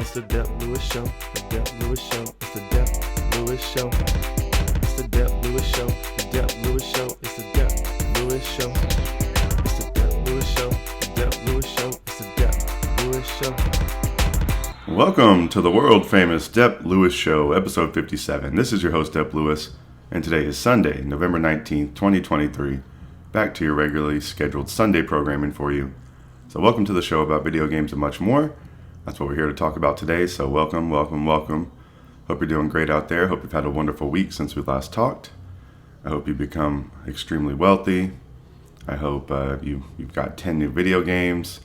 It's the Dep Lewis Show. The Dep Lewis Show. It's the Dep Lewis Show. It's the Dep Lewis Show. The Dep Lewis Show. It's the Dep Lewis Show. It's the Dep Lewis Show. The Dep Lewis Show. It's the Dep Lewis Show. Welcome to the world famous Dep Lewis Show, episode 57. This is your host, Dep Lewis, and today is Sunday, November 19th, 2023. Back to your regularly scheduled Sunday programming for you. So welcome to the show about video games and much more. That's what we're here to talk about today, so welcome. Hope you're doing great out there. Hope you've had a wonderful week since we last talked. I hope you've become extremely wealthy. I hope you've got 10 new video games.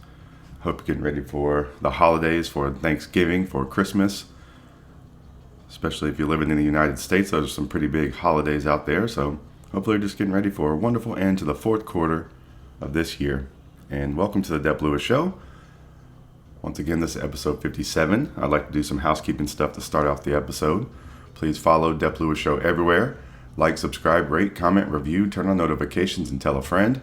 I hope you're getting ready for the holidays, for Thanksgiving, for Christmas. Especially if you're living in the United States, those are some pretty big holidays out there. So hopefully you're just getting ready for a wonderful end to the fourth quarter of this year. And welcome to the Dep Lewis Show. Once again, this is episode 57. I'd like to do some housekeeping stuff to start off the episode. Please follow Dep Lewis Show everywhere. Like, subscribe, rate, comment, review, turn on notifications, and tell a friend.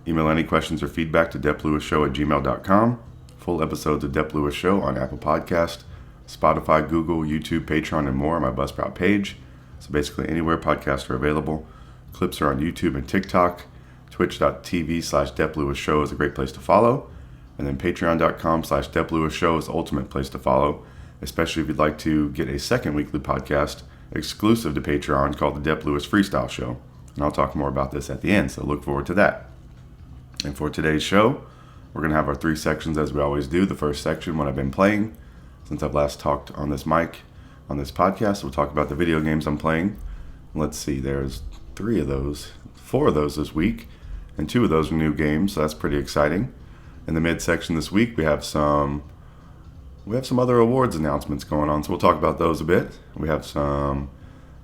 Email any questions or feedback to DepLewisShow@gmail.com. Full episodes of Dep Lewis Show on Apple Podcast, Spotify, Google, YouTube, Patreon, and more on my Buzzsprout page. So basically anywhere podcasts are available. Clips are on YouTube and TikTok. Twitch.tv/DepLewisShow is a great place to follow. And then Patreon.com/DepLewisShow is the ultimate place to follow, especially if you'd like to get a second weekly podcast exclusive to Patreon called the Dep Lewis Freestyle Show. And I'll talk more about this at the end, so look forward to that. And for today's show, we're going to have our three sections as we always do. The first section, what I've been playing since I've last talked on this mic, on this podcast. We'll talk about the video games I'm playing. Let's see, there's four of those this week. And two of those are new games, so that's pretty exciting. In the mid-section this week, we have some other awards announcements going on, so we'll talk about those a bit. We have some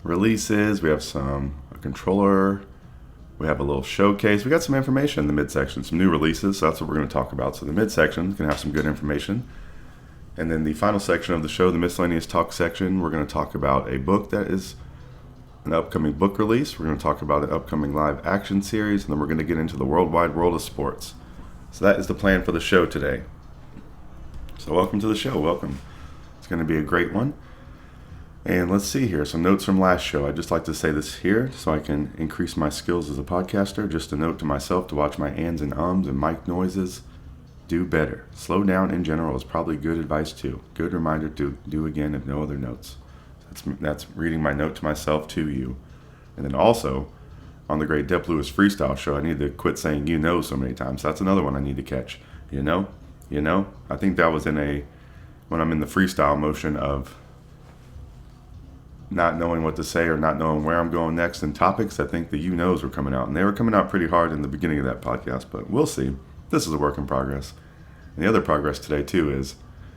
releases, we have a controller, we have a little showcase. We got some information in the midsection, some new releases, so that's what we're going to talk about. So the midsection is going to have some good information. And then the final section of the show, the Miscellaneous Talk section, we're going to talk about a book that is an upcoming book release. We're going to talk about an upcoming live action series, and then we're going to get into the worldwide world of sports. So that is the plan for the show today. So welcome to the show. Welcome. It's going to be a great one. And let's see here. Some notes from last show. I'd just like to say this here so I can increase my skills as a podcaster. Just a note to myself to watch my ands and ums and mic noises. Do better. Slow down in general is probably good advice too. Good reminder to do again if no other notes. That's reading my note to myself to you. And then also, on the great Dep Lewis Freestyle Show, I need to quit saying you know so many times. That's another one I need to catch. You know. I think that was when I'm in the freestyle motion of not knowing what to say or not knowing where I'm going next in topics. I think the you knows were coming out. And they were coming out pretty hard in the beginning of that podcast. But we'll see. This is a work in progress. And the other progress today, too, is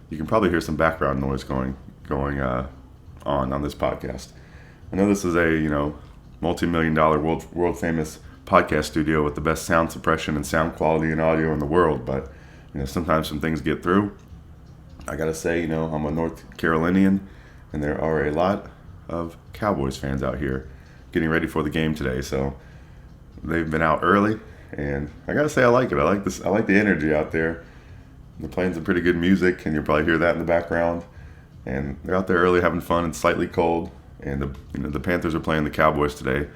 you can probably hear some background noise going on this podcast. I know this is a multi-million-dollar world famous podcast studio with the best sound suppression and sound quality and audio in the world, but sometimes some things get through. I gotta say, I'm a North Carolinian, and there are a lot of Cowboys fans out here getting ready for the game today. So they've been out early, and I gotta say I like it. I like this. I like the energy out there. They're playing some pretty good music, and you'll probably hear that in the background. And they're out there early having fun. It's slightly cold. And the Panthers are playing the Cowboys today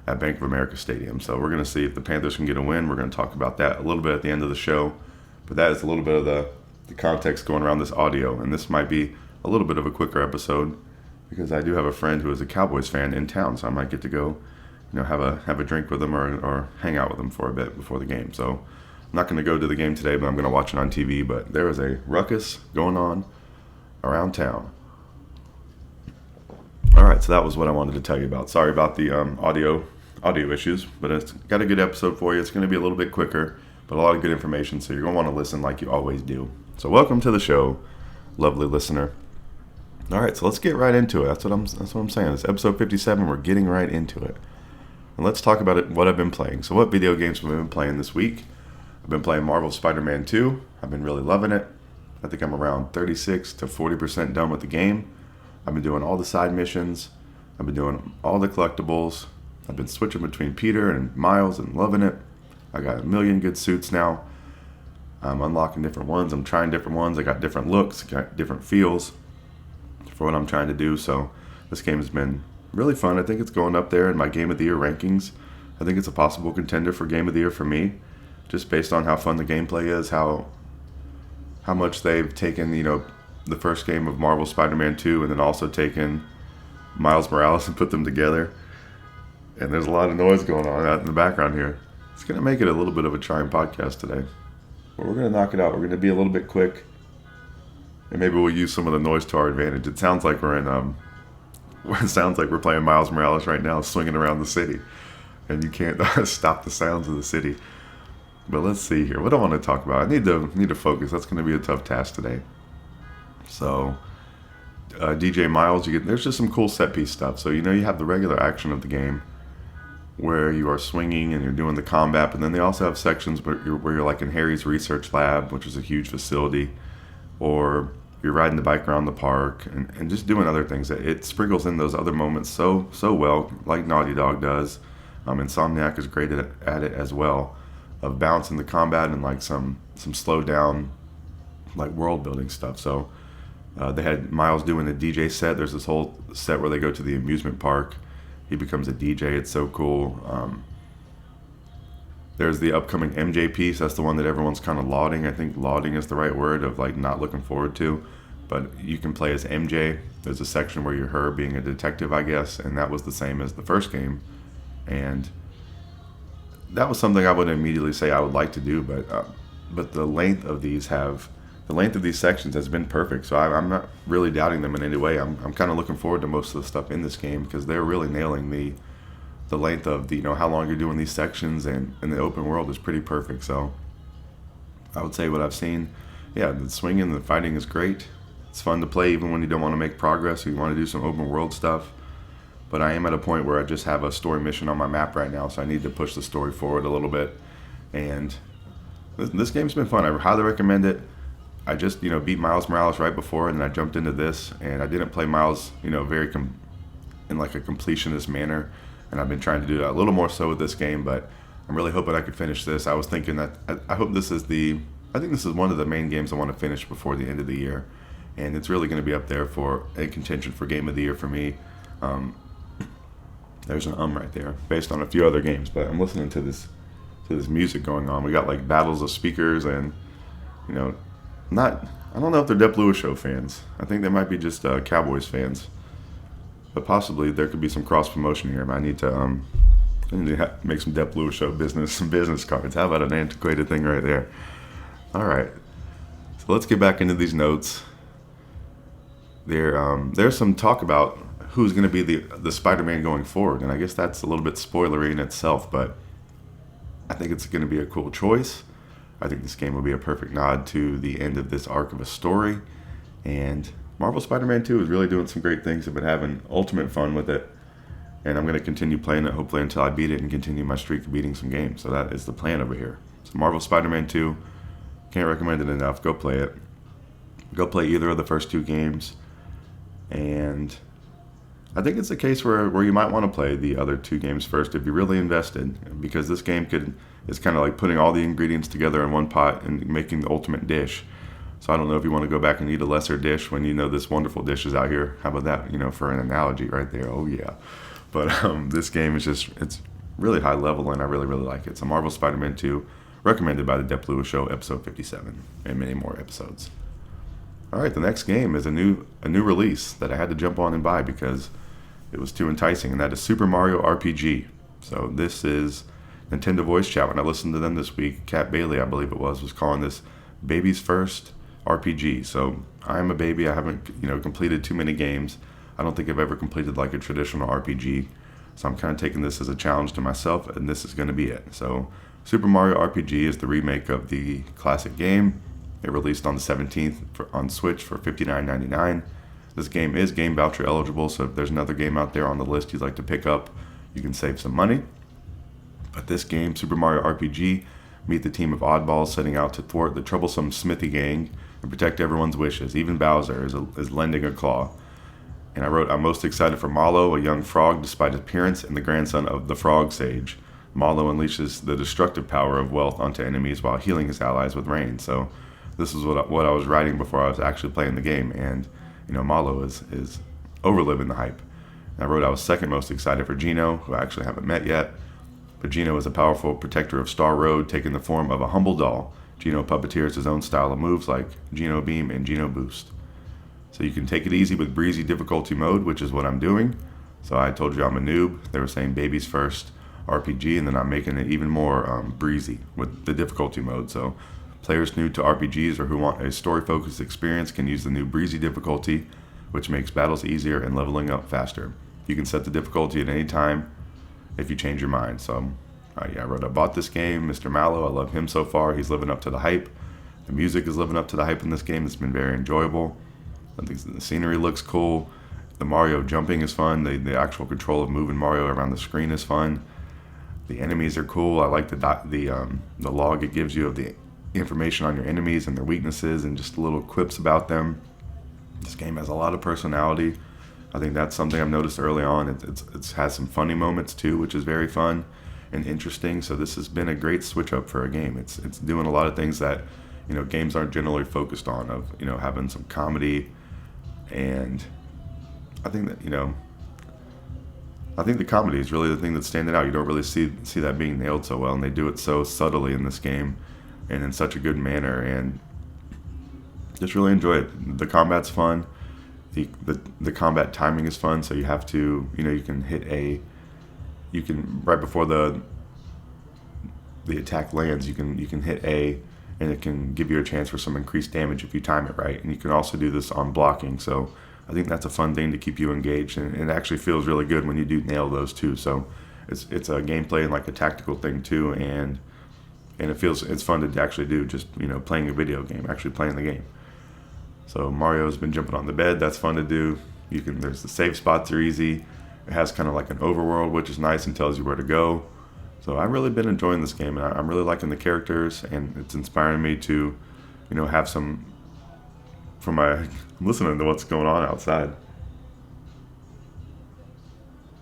at Bank of America Stadium. So we're going to see if the Panthers can get a win. We're going to talk about that a little bit at the end of the show. But that is a little bit of the context going around this audio. And this might be a little bit of a quicker episode because I do have a friend who is a Cowboys fan in town. So I might get to go have a drink with them or hang out with them for a bit before the game. So I'm not going to go to the game today, but I'm going to watch it on TV. But there is a ruckus going on around town. All right, so that was what I wanted to tell you about. Sorry about the audio issues, but it's got a good episode for you. It's going to be a little bit quicker, but a lot of good information, so you're going to want to listen like you always do. So welcome to the show, lovely listener. All right, so let's get right into it. That's what I'm saying. It's episode 57. We're getting right into it. And let's talk about what I've been playing. So what video games have I been playing this week? I've been playing Marvel Spider-Man 2. I've been really loving it. I think I'm around 36 to 40% done with the game. I've been doing all the side missions. I've been doing all the collectibles. I've been switching between Peter and Miles and loving it. I got a million good suits now. I'm unlocking different ones. I'm trying different ones. I got different looks, got different feels. for what I'm trying to do. So this game has been really fun. I think it's going up there in my Game of the Year rankings. I think it's a possible contender for Game of the Year for me, just based on how fun the gameplay is, how much they've taken, the first game of Marvel Spider-Man 2 and then also taken Miles Morales and put them together. And there's a lot of noise going on out in the background here. It's going to make it a little bit of a trying podcast today. But we're going to knock it out. We're going to be a little bit quick. And maybe we'll use some of the noise to our advantage. It sounds like we're in it sounds like we're playing Miles Morales right now, swinging around the city. And you can't stop the sounds of the city. But let's see here. What do I want to talk about? I need to focus. That's going to be a tough task today. So, DJ Miles, there's just some cool set piece stuff. So, you have the regular action of the game where you are swinging and you're doing the combat. But then they also have sections where you're like in Harry's research lab, which is a huge facility. Or you're riding the bike around the park and just doing other things. It sprinkles in those other moments so well, like Naughty Dog does. Insomniac is great at it as well, of balancing the combat and like some slowed down like world building stuff. So they had Miles doing a DJ set. There's this whole set where they go to the amusement park. He becomes a DJ. It's so cool. There's the upcoming MJ piece. That's the one that everyone's kind of lauding. I think lauding is the right word, of like not looking forward to. But you can play as MJ. There's a section where you're her being a detective, I guess, and that was the same as the first game. And that was something I would immediately say I would like to do, but the length of these sections has been perfect. So I'm not really doubting them in any way. I'm kind of looking forward to most of the stuff in this game because they're really nailing the length of how long you're doing these sections, and the open world is pretty perfect. So I would say what I've seen, the swinging and the fighting is great. It's fun to play even when you don't want to make progress or you want to do some open world stuff. But I am at a point where I just have a story mission on my map right now, so I need to push the story forward a little bit. And this game's been fun. I highly recommend it. I just beat Miles Morales right before, and then I jumped into this, and I didn't play Miles very in like a completionist manner. And I've been trying to do that a little more so with this game, but I'm really hoping I could finish this. I was thinking that I hope this is I think this is one of the main games I want to finish before the end of the year, and it's really going to be up there for a contention for Game of the Year for me. There's an right there, based on a few other games, but I'm listening to this music going on. We got like battles of speakers, and I don't know if they're Dep Lewis Show fans. I think they might be just Cowboys fans. But possibly there could be some cross promotion here. I need to make some Dep Lewis Show some business cards. How about an antiquated thing right there? All right, so let's get back into these notes. There's some talk about who's going to be the Spider-Man going forward, and I guess that's a little bit spoilery in itself. But I think it's going to be a cool choice. I think this game will be a perfect nod to the end of this arc of a story, and Marvel Spider-Man 2 is really doing some great things. I've been having ultimate fun with it, and I'm going to continue playing it hopefully until I beat it and continue my streak of beating some games. So that is the plan over here. So Marvel Spider-Man 2, can't recommend it enough. Go play it. Go play either of the first two games, and I think it's a case where you might want to play the other two games first if you're really invested, because this game is kind of like putting all the ingredients together in one pot and making the ultimate dish. So I don't know if you want to go back and eat a lesser dish when this wonderful dish is out here. How about that, for an analogy right there? Oh, yeah. But this game is it's really high level, and I really, really like it. So Marvel Spider-Man 2, recommended by the Dep Lewis Show, episode 57, and many more episodes. All right, the next game is a new release that I had to jump on and buy because it was too enticing, and that is Super Mario RPG. So this is Nintendo Voice Chat. When I listened to them this week, Kat Bailey, I believe it was calling this baby's first RPG. So I'm a baby. I haven't completed too many games. I don't think I've ever completed like a traditional RPG. So I'm kind of taking this as a challenge to myself, and this is going to be it. So Super Mario RPG is the remake of the classic game. It released on the 17th on Switch for $59.99. This game is Game Voucher eligible, so if there's another game out there on the list you'd like to pick up, you can save some money. But this game, Super Mario RPG, meet the team of oddballs setting out to thwart the troublesome Smithy gang and protect everyone's wishes. Even Bowser is lending a claw. And I wrote, I'm most excited for Mallow, a young frog despite his appearance, and the grandson of the Frog Sage. Mallow unleashes the destructive power of wealth onto enemies while healing his allies with rain. So this is what I was writing before I was actually playing the game, and Malo is overliving the hype. I wrote I was second most excited for Gino, who I actually haven't met yet. But Gino is a powerful protector of Star Road, taking the form of a humble doll. Gino puppeteers his own style of moves like Gino Beam and Gino Boost. So you can take it easy with breezy difficulty mode, which is what I'm doing. So I told you I'm a noob. They were saying babies first RPG, and then I'm making it even more breezy with the difficulty mode. So players new to RPGs or who want a story-focused experience can use the new breezy difficulty, which makes battles easier and leveling up faster. You can set the difficulty at any time if you change your mind. So I wrote I bought this game. Mr. Mallow, I love him so far. He's living up to the hype. The music is living up to the hype in this game. It's been very enjoyable. I think the scenery looks cool. The Mario jumping is fun. The actual control of moving Mario around the screen is fun. The enemies are cool. I like the log it gives you of the information on your enemies and their weaknesses and just little quips about them. This game has a lot of personality. I think that's something I've noticed early on. It has some funny moments too, which is very fun and interesting. So this has been a great switch up for a game. It's doing a lot of things that games aren't generally focused on, of having some comedy. And I think that I think the comedy is really the thing that's standing out. You don't really see that being nailed so well, and they do it so subtly in this game and in such a good manner, and just really enjoy it. The combat's fun. The combat timing is fun, so you have to, you can right before the attack lands, you can hit A, and it can give you a chance for some increased damage if you time it right. And you can also do this on blocking, so I think that's a fun thing to keep you engaged, and it actually feels really good when you do nail those two. So it's a gameplay and like a tactical thing too, and it's fun to actually do, just playing a video game, actually playing the game. So Mario's been jumping on the bed. That's fun to do. There's the save spots are easy. It has kind of like an overworld, which is nice and tells you where to go. So I've really been enjoying this game, and I'm really liking the characters, and it's inspiring me to, have some. I'm listening to what's going on outside.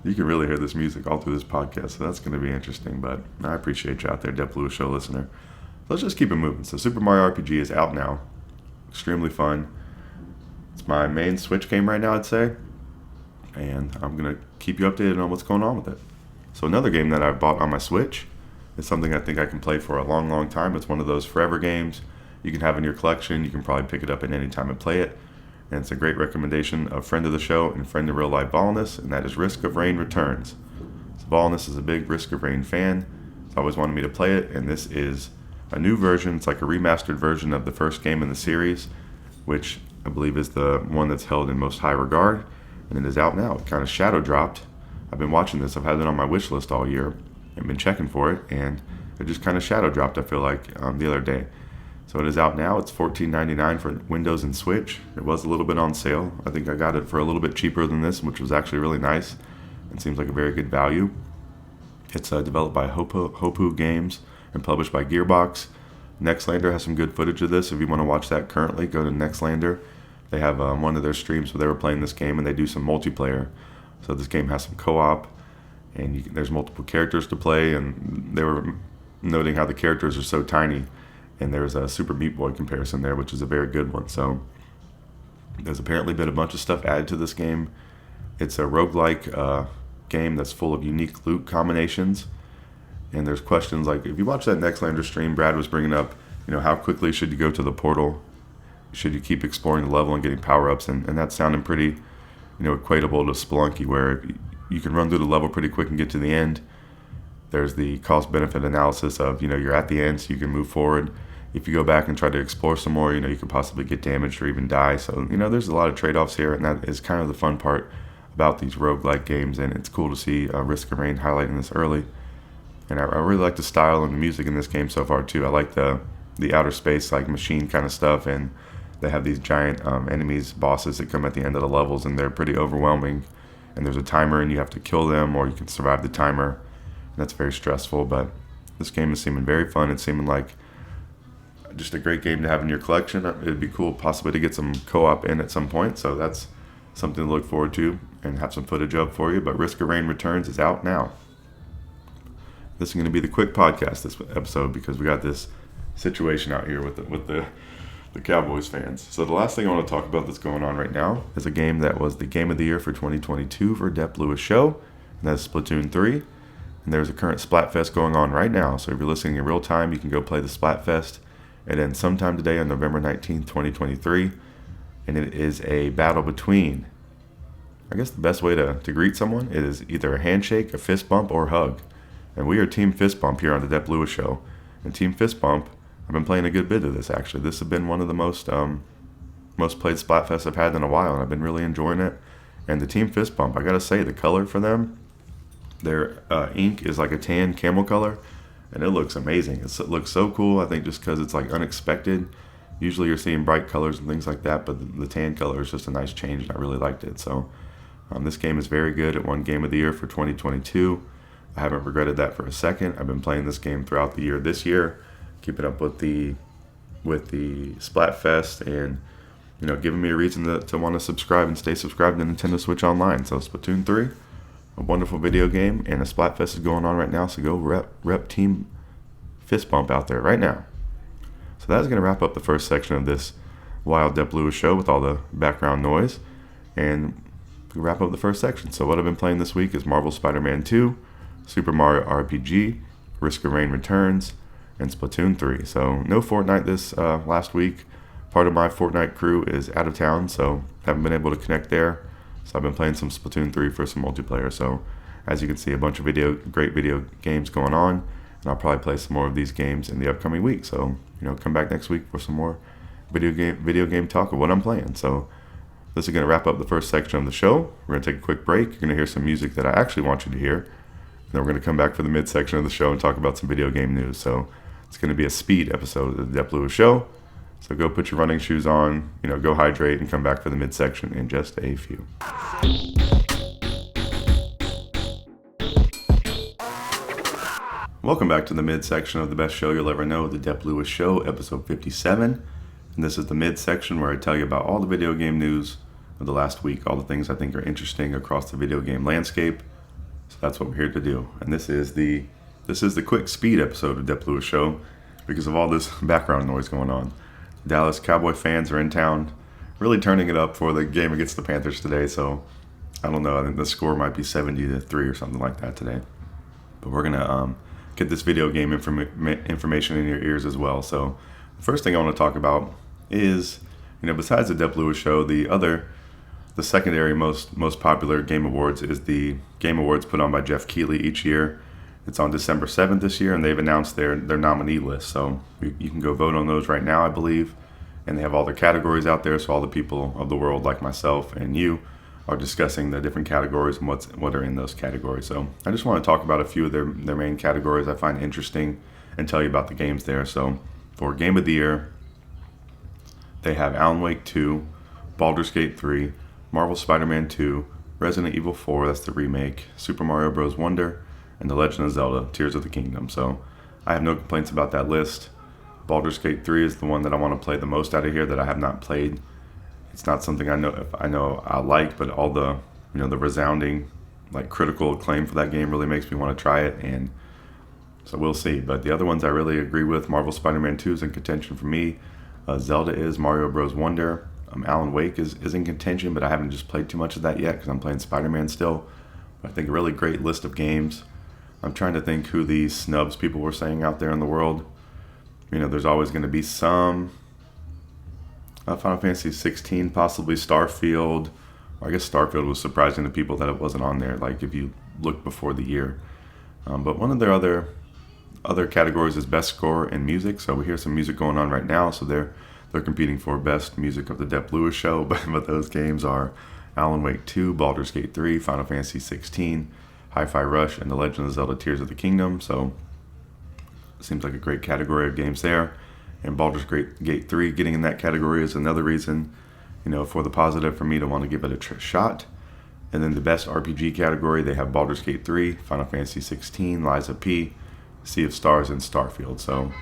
You can really hear this music all through this podcast, so that's going to be interesting. But I appreciate you out there, Dep Lewis Show listener. So let's just keep it moving. So Super Mario RPG is out now. Extremely fun. It's my main Switch game right now, I'd say, and I'm gonna keep you updated on what's going on with it. So another game that I bought on my Switch is something I think I can play for a long, long time. It's one of those forever games you can have in your collection. You can probably pick it up at any time and play it, and it's a great recommendation of friend of the show and friend of real life Ballness, and that is Risk of Rain Returns. So Ballness is a big Risk of Rain fan. He's always wanted me to play it, and this is a new version. It's like a remastered version of the first game in the series, which I believe is the one that's held in most high regard, and it is out now. It kind of shadow dropped. I've been watching this. I've had it on my wish list all year and been checking for it, and it just kind of shadow dropped, I feel like, the other day. So it is out now. It's $14.99 for Windows and Switch. It was a little bit on sale. I think I got it for a little bit cheaper than this, which was actually really nice and seems like a very good value. It's developed by Hopu Games and published by Gearbox. Nextlander has some good footage of this. If you want to watch that currently, go to Nextlander. They have one of their streams where they were playing this game, and they do some multiplayer. So this game has some co-op, and there's multiple characters to play, and they were noting how the characters are so tiny, and there's a Super Meat Boy comparison there, which is a very good one. So there's apparently been a bunch of stuff added to this game. It's a roguelike game that's full of unique loot combinations. And there's questions like, if you watch that Nextlander stream, Brad was bringing up, how quickly should you go to the portal? Should you keep exploring the level and getting power-ups? And that's sounding pretty, equatable to Spelunky, where you can run through the level pretty quick and get to the end. There's the cost-benefit analysis of, you're at the end, so you can move forward. If you go back and try to explore some more, you could possibly get damaged or even die. So, there's a lot of trade-offs here, and that is kind of the fun part about these roguelike games, and it's cool to see Risk of Rain highlighting this early. And I really like the style and the music in this game so far too. I like the outer space, like machine kind of stuff, and they have these giant enemies, bosses that come at the end of the levels, and they're pretty overwhelming. And there's a timer, and you have to kill them, or you can survive the timer. And that's very stressful, but this game is seeming very fun. It's seeming like just a great game to have in your collection. It'd be cool possibly to get some co-op in at some point, so that's something to look forward to and have some footage of for you. But Risk of Rain Returns is out now. This is going to be the quick podcast this episode because we got this situation out here with the the Cowboys fans. So the last thing I want to talk about that's going on right now is a game that was the game of the year for 2022 for Dep Lewis Show, and that's Splatoon 3. And there's a current Splatfest going on right now, so if you're listening in real time, you can go play the Splatfest. It ends sometime today on November 19th, 2023, and it is a battle between, I guess the best way to greet someone is either a handshake, a fist bump, or hug. And we are Team Fist Bump here on the Dep Lewis Show. And Team Fist Bump, I've been playing a good bit of this actually. This has been one of the most played Splatfests I've had in a while, and I've been really enjoying it. And the Team Fist Bump, I gotta say, the color for them, their ink is like a tan camel color, and it looks amazing. It looks so cool, I think, just because it's like unexpected. Usually you're seeing bright colors and things like that, but the tan color is just a nice change, and I really liked it. So this game is very good. It won Game of the Year for 2022. I haven't regretted that for a second. I've been playing this game throughout the year this year, keeping up with the Splatfest, and giving me a reason to want to subscribe and stay subscribed to Nintendo Switch Online. So Splatoon 3, a wonderful video game, and a Splatfest is going on right now, so go rep Team Fist Bump out there right now. So that's going to wrap up the first section of this wild Dep Lewis show with all the background noise, and we wrap up the first section. So what I've been playing this week is Marvel Spider-Man 2, Super Mario RPG, Risk of Rain Returns, and Splatoon 3. So no Fortnite this last week. Part of my Fortnite crew is out of town, so haven't been able to connect there. So I've been playing some Splatoon 3 for some multiplayer. So as you can see, a bunch of great video games going on, and I'll probably play some more of these games in the upcoming week. So come back next week for some more video game talk of what I'm playing. So this is going to wrap up the first section of the show. We're going to take a quick break. You're going to hear some music that I actually want you to hear. And then we're going to come back for the midsection of the show and talk about some video game news. So it's going to be a speed episode of the Dep Lewis Show. So go put your running shoes on, go hydrate, and come back for the midsection in just a few. Welcome back to the midsection of the best show you'll ever know, the Dep Lewis Show, episode 57. And this is the midsection where I tell you about all the video game news of the last week, all the things I think are interesting across the video game landscape. So that's what we're here to do. And this is the quick speed episode of Dep Lewis Show because of all this background noise going on. Dallas Cowboy fans are in town, really turning it up for the game against the Panthers today. So I don't know, I think the score might be 70-3 or something like that today. But we're gonna get this video game information in your ears as well. So the first thing I want to talk about is, besides the Dep Lewis Show, the secondary most popular game awards is the game awards put on by Geoff Keighley each year. It's on December 7th this year, and they've announced their nominee list. So you can go vote on those right now, I believe. And they have all their categories out there, so all the people of the world like myself and you are discussing the different categories and what are in those categories. So I just want to talk about a few of their main categories I find interesting and tell you about the games there. So for Game of the Year, they have Alan Wake 2, Baldur's Gate 3, Marvel Spider-Man 2, Resident Evil 4, that's the remake, Super Mario Bros. Wonder, and The Legend of Zelda, Tears of the Kingdom. So I have no complaints about that list. Baldur's Gate 3 is the one that I want to play the most out of here that I have not played. It's not something I know I like, but all the the resounding critical acclaim for that game really makes me want to try it, and so we'll see. But the other ones I really agree with. Marvel Spider-Man 2 is in contention for me. Zelda is, Mario Bros. Wonder. Alan Wake is in contention, but I haven't just played too much of that yet because I'm playing Spider-Man still. But I think a really great list of games. I'm trying to think who these snubs people were saying out there in the world. There's always going to be some. Final Fantasy 16, possibly Starfield. Or I guess Starfield was surprising to people that it wasn't on there, if you look before the year. But one of their other categories is Best Score in Music. So we hear some music going on right now. So they're competing for Best Music of the Dep Lewis Show. But those games are Alan Wake 2, Baldur's Gate 3, Final Fantasy 16, Hi-Fi Rush, and The Legend of Zelda Tears of the Kingdom. So it seems like a great category of games there. And Baldur's Gate 3 getting in that category is another reason, for the positive for me to want to give it a shot. And then the best RPG category, they have Baldur's Gate 3, Final Fantasy 16, Liza P, Sea of Stars, and Starfield. So,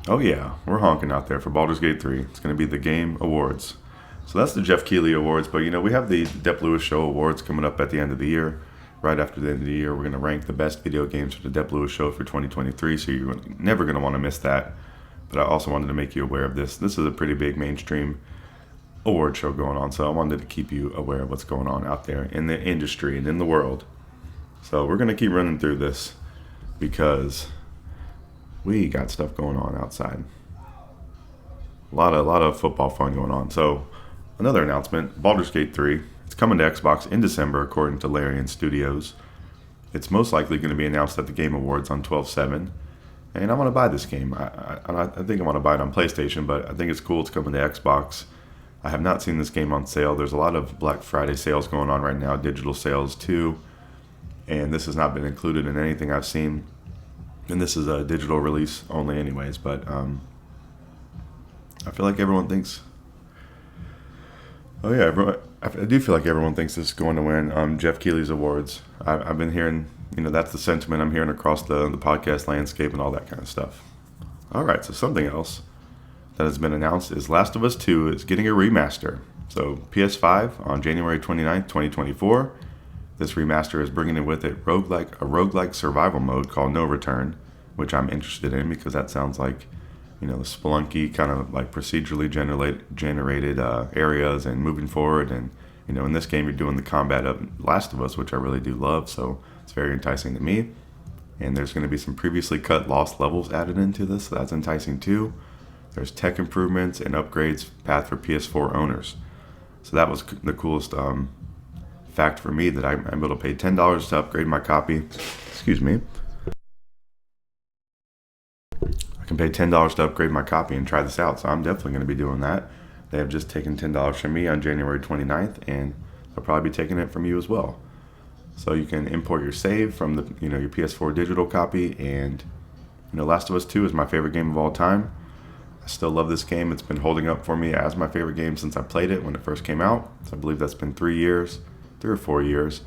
oh yeah, we're honking out there for Baldur's Gate 3. It's going to be the Game Awards. So that's the Geoff Keighley Awards, but we have the Dep Lewis Show Awards coming up at the end of the year. Right after the end of the year, we're going to rank the best video games for the Dep Lewis Show for 2023, so you're never going to want to miss that. but I also wanted to make you aware of this. This is a pretty big mainstream award show going on, so I wanted to keep you aware of what's going on out there in the industry and in the world. So we're going to keep running through this because we got stuff going on outside. A lot of football fun going on. So another announcement, Baldur's Gate 3. It's coming to Xbox in December, according to Larian Studios. It's most likely going to be announced at the Game Awards on 12/7. And I want to buy this game. I think I want to buy it on PlayStation, but I think it's cool it's coming to Xbox. I have not seen this game on sale. There's a lot of Black Friday sales going on right now, digital sales too. And this has not been included in anything I've seen. And this is a digital release only anyways, but I feel like everyone thinks... Oh yeah, I do feel like everyone thinks this is going to win Geoff Keighley's awards. I've been hearing, that's the sentiment I'm hearing across the podcast landscape and all that kind of stuff. All right, so something else that has been announced is Last of Us 2 is getting a remaster. So PS5 on January 29th, 2024. This remaster is bringing it with it a roguelike survival mode called No Return, which I'm interested in because that sounds like, the Spelunky kind of like procedurally generated areas and moving forward. And, in this game, you're doing the combat of Last of Us, which I really do love. So it's very enticing to me. And there's going to be some previously cut lost levels added into this. So that's enticing too. There's tech improvements and upgrades path for PS4 owners. So that was the coolest fact for me, that I'm able to pay $10 to upgrade my copy. Excuse me. I can pay $10 to upgrade my copy and try this out. So I'm definitely going to be doing that. They have just taken $10 from me on January 29th, and they'll probably be taking it from you as well. So you can import your save from the your PS4 digital copy, and Last of Us 2 is my favorite game of all time. I still love this game. It's been holding up for me as my favorite game since I played it when it first came out. So I believe that's been 3 or 4 years.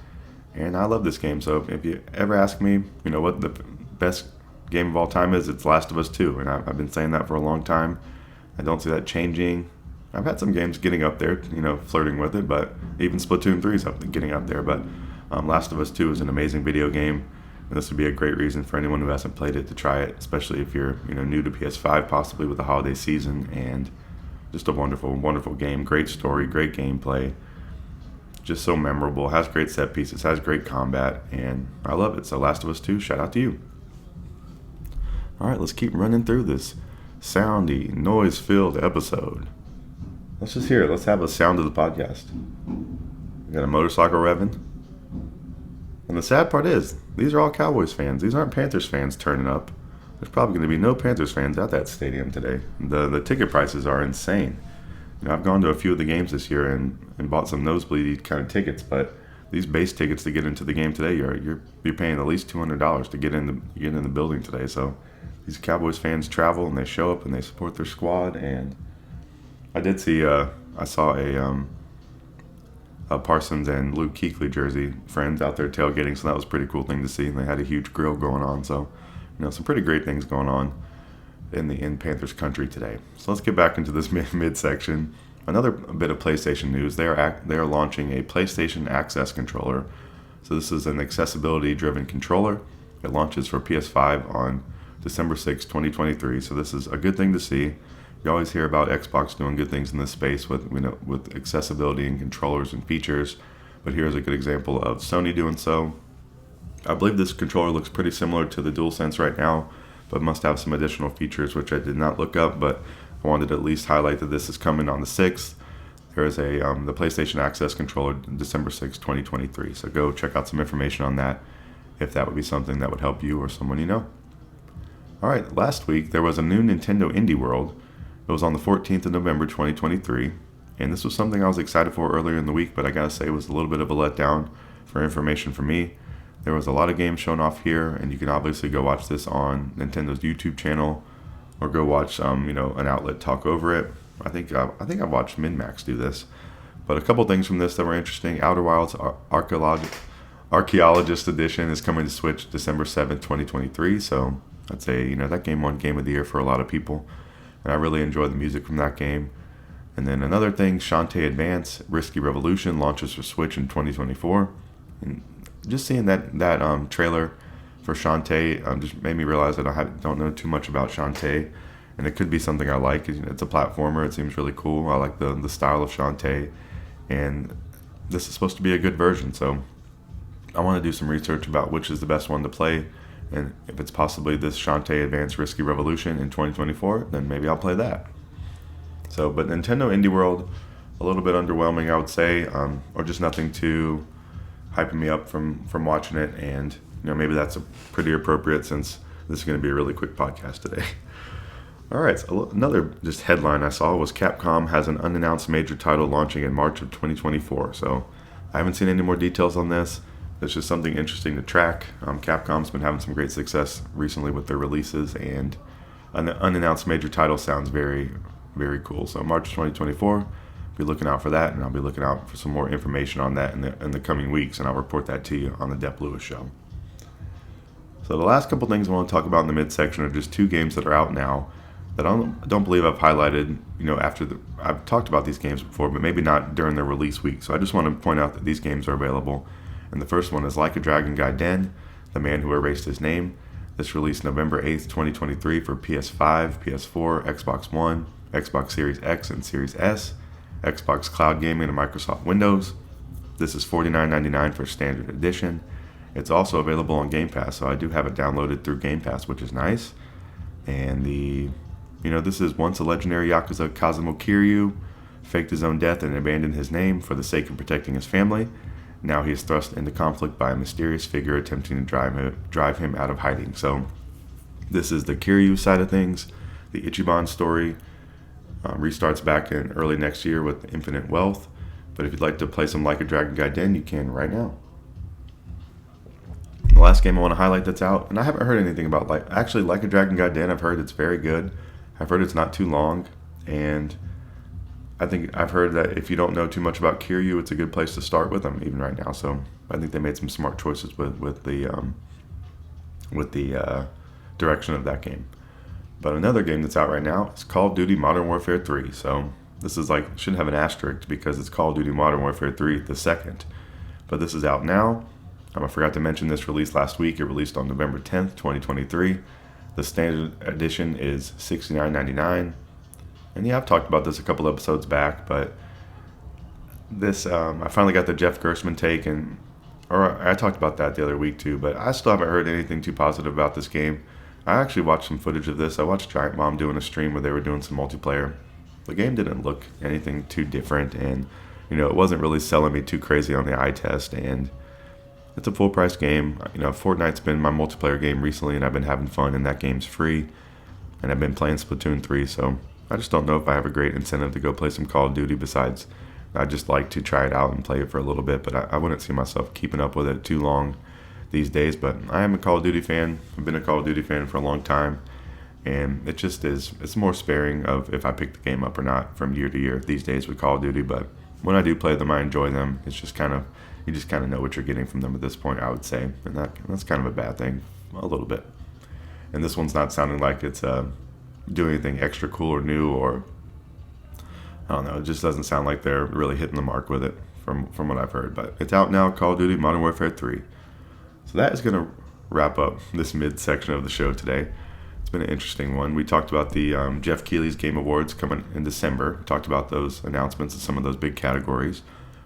And I love this game. So if you ever ask me, what the best game of all time is, it's Last of Us 2. And I've been saying that for a long time. I don't see that changing. I've had some games getting up there, flirting with it, but even Splatoon 3 is getting up there. But Last of Us 2 is an amazing video game. And this would be a great reason for anyone who hasn't played it to try it, especially if you're new to PS5, possibly with the holiday season. And just a wonderful, wonderful game. Great story, great gameplay. Just so memorable. Has great set pieces, has great combat, and I love it. So Last of Us 2, shout out to you. All right, let's keep running through this soundy, noise-filled episode. Let's just hear it. Let's have a sound of the podcast. We got a motorcycle revving. And the sad part is, these are all Cowboys fans. These aren't Panthers fans turning up. There's probably going to be no Panthers fans at that stadium today. The ticket prices are insane. I've gone to a few of the games this year and bought some nosebleed kind of tickets, but these base tickets to get into the game today, you're paying at least $200 to get in the building today. So these Cowboys fans travel and they show up and they support their squad. And I did see I saw a Parsons and Luke Keighley jersey friends out there tailgating, so that was a pretty cool thing to see. And they had a huge grill going on, so some pretty great things going on in Panthers country today. So let's get back into this midsection. Another bit of PlayStation news. They are launching a PlayStation Access controller. So this is an accessibility-driven controller. It launches for PS5 on December 6, 2023. So this is a good thing to see. You always hear about Xbox doing good things in this space with accessibility and controllers and features, but here's a good example of Sony doing so. I believe this controller looks pretty similar to the DualSense right now, but must have some additional features which I did not look up, but I wanted to at least highlight that this is coming on the 6th. There is the PlayStation Access controller December 6, 2023. So go check out some information on that if that would be something that would help you or someone you know. All right, last week there was a new Nintendo Indie World. It was on the 14th of November, 2023, and this was something I was excited for earlier in the week, but I gotta say it was a little bit of a letdown for information for me. There was a lot of games shown off here, and you can obviously go watch this on Nintendo's YouTube channel, or go watch an outlet talk over it. I think I've watched MinMax do this, but a couple things from this that were interesting. Outer Wilds Archaeologist Edition is coming to Switch December 7th, 2023. So I'd say that game won Game of the Year for a lot of people. And I really enjoy the music from that game. And then another thing, Shantae Advance Risky Revolution launches for Switch in 2024. And just seeing that trailer for Shantae just made me realize that I don't know too much about Shantae. and it could be something I like. It's a platformer. It seems really cool. I like the style of Shantae, and this is supposed to be a good version. So I want to do some research about which is the best one to play, and if it's possibly this Shantae Advanced Risky Revolution in 2024, then maybe I'll play that. So, but Nintendo Indie World, a little bit underwhelming, I would say, or just nothing too hyping me up from watching it, and maybe that's pretty appropriate since this is going to be a really quick podcast today. All right, so another just headline I saw was Capcom has an unannounced major title launching in March of 2024. So I haven't seen any more details on this. It's just something interesting to track. Capcom's been having some great success recently with their releases, and an unannounced major title sounds very, very cool. So March 2024, be looking out for that, and I'll be looking out for some more information on that in the coming weeks, and I'll report that to you on the Dep Lewis Show. So the last couple things I want to talk about in the midsection are just two games that are out now that I don't believe I've highlighted, I've talked about these games before, but maybe not during their release week. So I just want to point out that these games are available. And the first one is Like a Dragon Gaiden, The Man Who Erased His Name. This released November 8th, 2023 for PS5, PS4, Xbox One, Xbox Series X and Series S, Xbox Cloud Gaming, and Microsoft Windows. This is $49.99 for Standard Edition. It's also available on Game Pass, so I do have it downloaded through Game Pass, which is nice. And this is once a legendary Yakuza Kazuma Kiryu faked his own death and abandoned his name for the sake of protecting his family. Now he is thrust into conflict by a mysterious figure attempting to drive him out of hiding. So this is the Kiryu side of things. The Ichiban story restarts back in early next year with Infinite Wealth. But if you'd like to play some Like a Dragon Gaiden, you can right now. The last game I want to highlight that's out, and I haven't heard anything about Like a Dragon Gaiden. I've heard it's very good. I've heard it's not too long, and I think I've heard that if you don't know too much about Kiryu, it's a good place to start with them even right now. So I think they made some smart choices with the direction of that game. But another game that's out right now is Call of Duty Modern Warfare 3. So this is should have an asterisk because it's Call of Duty Modern Warfare 3 the second. But this is out now. I forgot to mention this released last week. It released on November 10th, 2023. The standard edition is $69.99. And yeah, I've talked about this a couple episodes back, but this I finally got the Jeff Gerstmann take, or I talked about that the other week too, but I still haven't heard anything too positive about this game. I actually watched some footage of this. I watched Giant Bomb doing a stream where they were doing some multiplayer. The game didn't look anything too different, and it wasn't really selling me too crazy on the eye test, and it's a full price game. Fortnite's been my multiplayer game recently, and I've been having fun, and that game's free, and I've been playing Splatoon 3, so I just don't know if I have a great incentive to go play some Call of Duty. Besides, I just like to try it out and play it for a little bit, but I wouldn't see myself keeping up with it too long these days. But I am a Call of Duty fan. I've been a Call of Duty fan for a long time, and it just is. It's more sparing of if I pick the game up or not from year to year these days with Call of Duty. But when I do play them, I enjoy them. It's just you just kind of know what you're getting from them at this point, I would say, and that's kind of a bad thing, a little bit. And this one's not sounding like it's do anything extra cool or new, or I don't know, it just doesn't sound like they're really hitting the mark with it from what I've heard. But it's out now, Call of Duty Modern Warfare 3. So that is going to wrap up this mid-section of the show today. It's been an interesting one. We talked about the Geoff Keighley's Game Awards coming in December. We talked about those announcements and some of those big categories.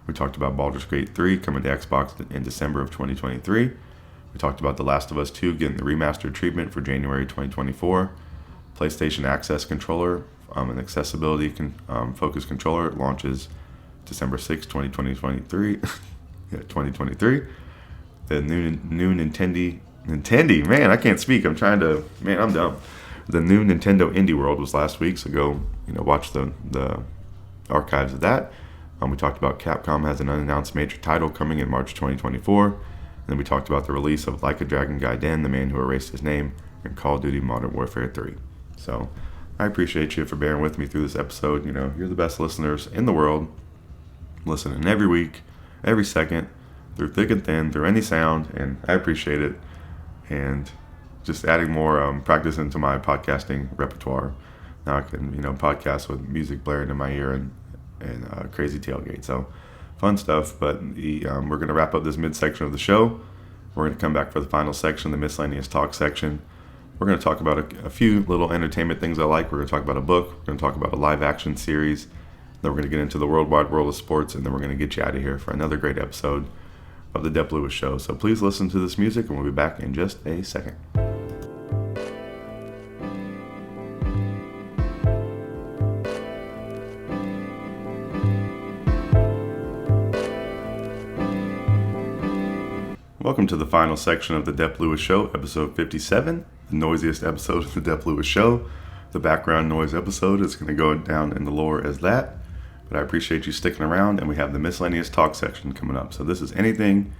We talked about Baldur's Gate 3 coming to Xbox in December of 2023. We talked about The Last of Us 2 getting the remastered treatment for January 2024. PlayStation Access Controller, an accessibility focused controller, launches December 6, 2023. 2023. The new Nintendo, man, I can't speak. I'm dumb. The new Nintendo Indie World was last week, so go, watch the archives of that. We talked about Capcom has an unannounced major title coming in March 2024. And then we talked about the release of Like a Dragon Gaiden, The Man Who Erased His Name, and Call of Duty Modern Warfare 3. So I appreciate you for bearing with me through this episode. You're the best listeners in the world, listening every week, every second, through thick and thin, through any sound, and I appreciate it. And just adding more practice into my podcasting repertoire. Now I can, podcast with music blaring in my ear and crazy tailgate. So fun stuff. But we're going to wrap up this midsection of the show. We're going to come back for the final section, the miscellaneous talk section. we're going to talk about a few little entertainment things I like. We're going to talk about a book. We're going to talk about a live action series. Then we're going to get into the worldwide world of sports, and then we're going to get you out of here for another great episode of the Dep Lewis Show. So please listen to this music, and we'll be back in just a second. Welcome to the final section of the Dep Lewis Show, episode 57, the noisiest episode of the Dep Lewis Show. The background noise episode is going to go down in the lore as that, but I appreciate you sticking around, and we have the Miscellaneous talk section coming up. So this is anything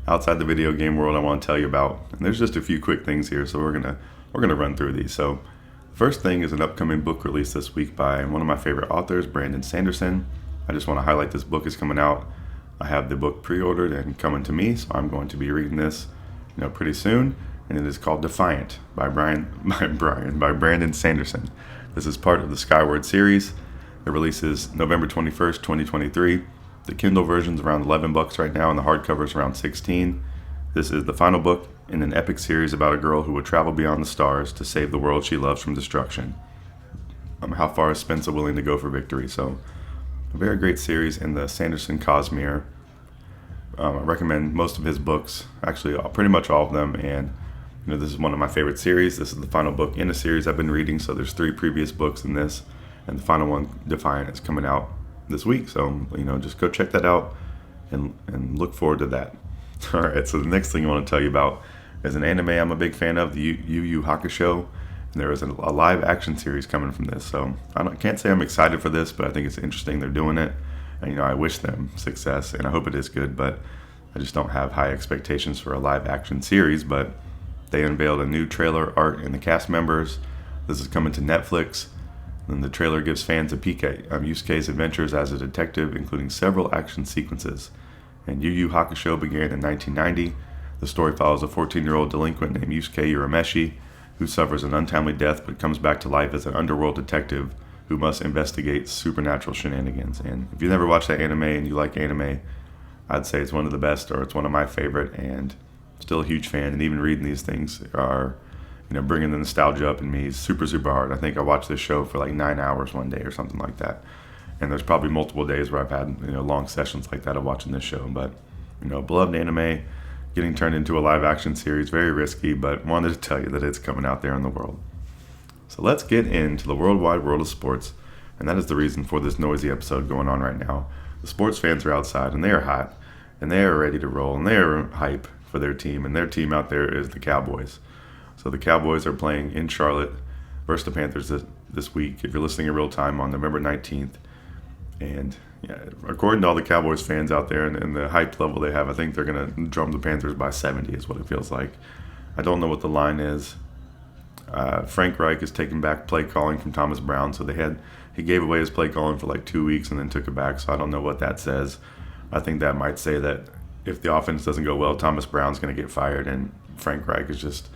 outside the video game world I want to tell you about, and there's just a few quick things here, so we're gonna run through these. So first thing is an upcoming book release this week by one of my favorite authors, Brandon Sanderson. I just want to highlight this book is coming out. I have the book pre-ordered and coming to me, so I'm going to be reading this, pretty soon. And it is called Defiant by Brandon Sanderson. This is part of the Skyward series. It releases November 21st, 2023. The Kindle version's around $11 right now, and the hardcover is around $16. This is the final book in an epic series about a girl who would travel beyond the stars to save the world she loves from destruction. How far is Spencer willing to go for victory? So, a very great series in the Sanderson Cosmere. I recommend most of his books, actually pretty much all of them, and this is one of my favorite series. This is the final book in a series I've been reading, so there's 3 previous books in this, and the final one, Defiant, is coming out this week, so just go check that out and look forward to that. All right, so the next thing I want to tell you about is an anime I'm a big fan of, the YuYu Hakusho. And there is a live action series coming from this, so I can't say I'm excited for this, but I think it's interesting they're doing it, and I wish them success, and I hope it is good, but I just don't have high expectations for a live action series. But they unveiled a new trailer, art, and the cast members. This is coming to Netflix, and the trailer gives fans a peek at Yusuke's adventures as a detective, including several action sequences. And YuYu Hakusho began in 1990. The story follows a 14-year-old delinquent named Yusuke Urameshi, who suffers an untimely death but comes back to life as an underworld detective who must investigate supernatural shenanigans. And if you never watched that anime and you like anime, I'd say it's one of the best, or it's one of my favorite, and still a huge fan. And even reading these things are, bringing the nostalgia up in me super, super hard. I think I watched this show for like 9 hours one day or something like that. And there's probably multiple days where I've had, long sessions like that of watching this show. But, beloved anime, getting turned into a live action series, very risky, but wanted to tell you that it's coming out there in the world. So let's get into the worldwide world of sports, and that is the reason for this noisy episode going on right now. The sports fans are outside, and they are hot, and they are ready to roll, and they are hype for their team, and their team out there is the Cowboys. So the Cowboys are playing in Charlotte versus the Panthers this week, if you're listening in real time, on November 19th. And according to all the Cowboys fans out there and the hype level they have, I think they're going to drum the Panthers by 70 is what it feels like. I don't know what the line is. Frank Reich is taking back play calling from Thomas Brown, so he gave away his play calling for like 2 weeks and then took it back, so I don't know what that says. I think that might say that if the offense doesn't go well, Thomas Brown's going to get fired, and Frank Reich is just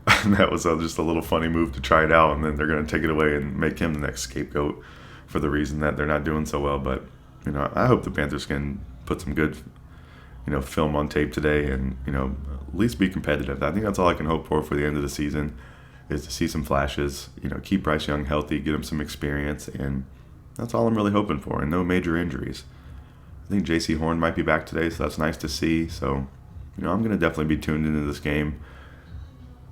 that was just a little funny move to try it out, and then they're going to take it away and make him the next scapegoat for the reason that they're not doing so well. But I hope the Panthers can put some good film on tape today, and at least be competitive. I think that's all I can hope for the end of the season, is to see some flashes, keep Bryce Young healthy, get him some experience, and that's all I'm really hoping for, and no major injuries. I think J.C. Horn might be back today, so that's nice to see. So I'm going to definitely be tuned into this game.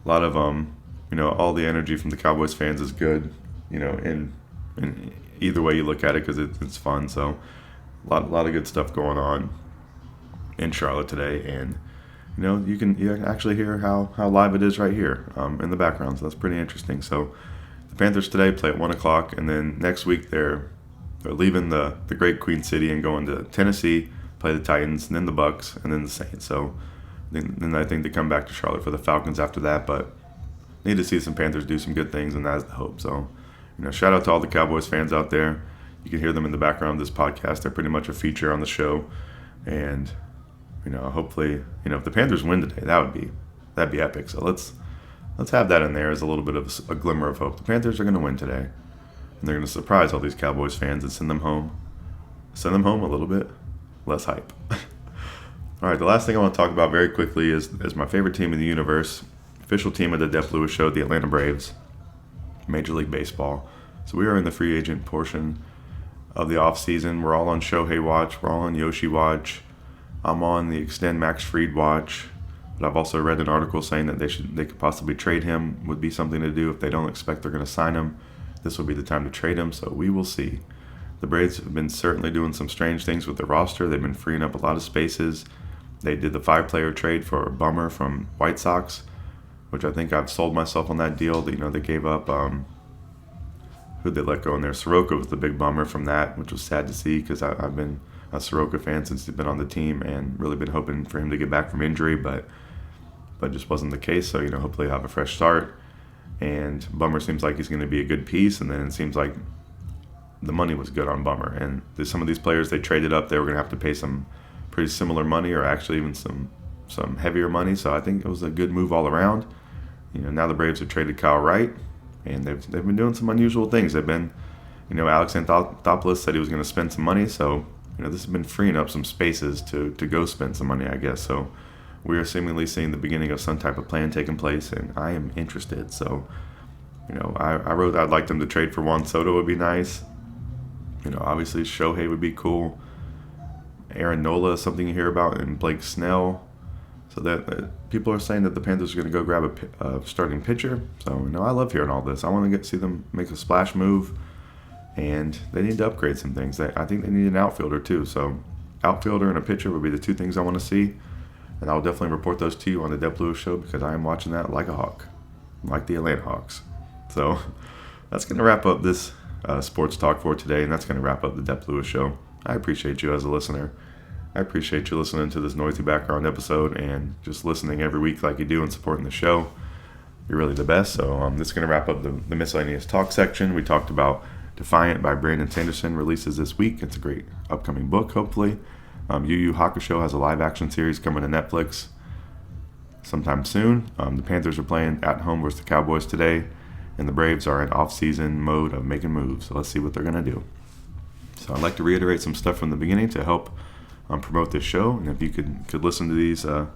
A lot of all the energy from the Cowboys fans is good, in either way you look at it, because it's fun. So a lot of good stuff going on in Charlotte today, and you can actually hear how live it is right here in the background. So that's pretty interesting. So the Panthers today play at 1:00, and then next week they're leaving the great Queen City and going to Tennessee, play the Titans, and then the Bucks, and then the Saints. So then I think they come back to Charlotte for the Falcons after that. But need to see some Panthers do some good things, and that's the hope. So shout out to all the Cowboys fans out there. You can hear them in the background of this podcast. They're pretty much a feature on the show, and hopefully, if the Panthers win today, that'd be epic. So let's have that in there as a little bit of a glimmer of hope. The Panthers are going to win today, and they're going to surprise all these Cowboys fans and send them home a little bit less hype. All right, the last thing I want to talk about very quickly is my favorite team in the universe, official team of the Dep Lewis Show, the Atlanta Braves, Major League Baseball. So we are in the free agent portion of the off season. We're all on Shohei watch. We're all on Yoshi watch. I'm on the extend Max Fried watch. But I've also read an article saying that they could possibly trade him. Would be something to do if they don't expect they're going to sign him. This will be the time to trade him. So we will see. The Braves have been certainly doing some strange things with their roster. They've been freeing up a lot of spaces. They did the 5-player trade for Bummer from White Sox, which I think I've sold myself on that deal. They gave up who'd they let go in there? Soroka was the big bummer from that, which was sad to see because I've been a Soroka fan since he's been on the team and really been hoping for him to get back from injury, but just wasn't the case. So, hopefully he'll have a fresh start. And Bummer seems like he's going to be a good piece, and then it seems like the money was good on Bummer. And some of these players they traded up, they were going to have to pay some pretty similar money or actually even some heavier money. So I think it was a good move all around. Now the Braves have traded Kyle Wright, and they've been doing some unusual things. They've been, Alex Anthopoulos said he was going to spend some money. So, this has been freeing up some spaces to go spend some money, I guess. So we are seemingly seeing the beginning of some type of plan taking place, and I am interested. So, I wrote I'd like them to trade for Juan Soto would be nice. Obviously Shohei would be cool. Aaron Nola is something you hear about, and Blake Snell. So that people are saying that the Panthers are going to go grab a starting pitcher. So, I love hearing all this. I want to see them make a splash move, and they need to upgrade some things. I think they need an outfielder too. So, outfielder and a pitcher would be the two things I want to see, and I'll definitely report those to you on the Dep Lewis Show because I am watching that like a hawk, like the Atlanta Hawks. So, that's going to wrap up this sports talk for today, and that's going to wrap up the Dep Lewis Show. I appreciate you as a listener. I appreciate you listening to this noisy background episode and just listening every week like you do and supporting the show. You're really the best. So this is going to wrap up the Miscellaneous Talk section. We talked about Defiant by Brandon Sanderson releases this week. It's a great upcoming book, hopefully. YuYu Hakusho has a live-action series coming to Netflix sometime soon. The Panthers are playing at home versus the Cowboys today, and the Braves are in off-season mode of making moves. So let's see what they're going to do. So I'd like to reiterate some stuff from the beginning to help promote this show, and if you could listen to these I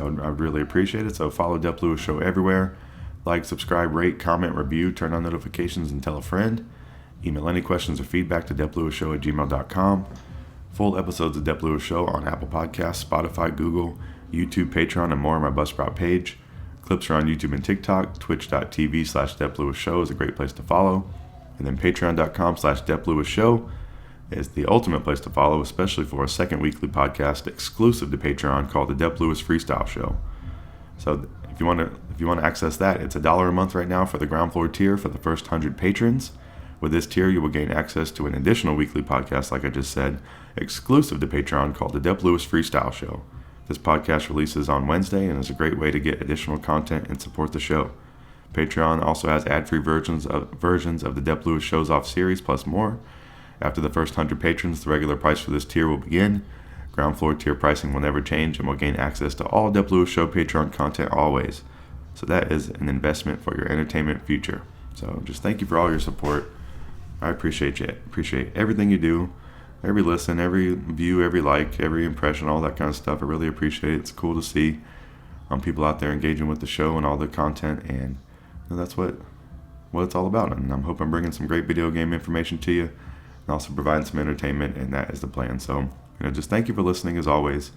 would really appreciate it. So follow Dep Lewis Show everywhere. Like, subscribe, rate, comment, review, turn on notifications, and tell a friend. Email any questions or feedback to DepLewisShow@gmail.com. Full episodes of Dep Lewis Show on Apple Podcasts, Spotify, Google, YouTube, Patreon, and more on my Buzzsprout page. Clips are on YouTube and TikTok. Twitch.tv/DepLewisShow is a great place to follow. And then Patreon.com/DepLewisShow is the ultimate place to follow, especially for a second weekly podcast exclusive to Patreon called the Dep Lewis Freestyle Show. So if you want to access that, it's $1 a month right now for the ground floor tier for the first 100 patrons. With this tier, you will gain access to an additional weekly podcast, like I just said, exclusive to Patreon called the Dep Lewis Freestyle Show. This podcast releases on Wednesday and is a great way to get additional content and support the show. Patreon also has ad-free versions of the Dep Lewis Shows Off series plus more. After the first 100 patrons, the regular price for this tier will begin. Ground floor tier pricing will never change and will gain access to all Dep Lewis Show Patreon content always. So that is an investment for your entertainment future. So just thank you for all your support. I appreciate you. Appreciate everything you do. Every listen, every view, every like, every impression, all that kind of stuff. I really appreciate it. It's cool to see people out there engaging with the show and all the content, and that's what it's all about. And I'm hoping I'm bringing some great video game information to you, and also providing some entertainment, and that is the plan. So, just thank you for listening as always.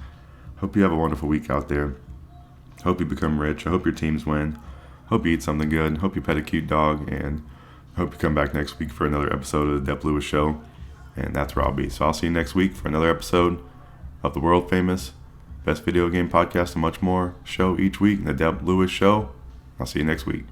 Hope you have a wonderful week out there. Hope you become rich. I hope your teams win. Hope you eat something good. Hope you pet a cute dog, and hope you come back next week for another episode of the Dep Lewis Show. And that's where I'll be. So I'll see you next week for another episode of the world famous best video game podcast and much more show each week, the Dep Lewis Show. I'll see you next week.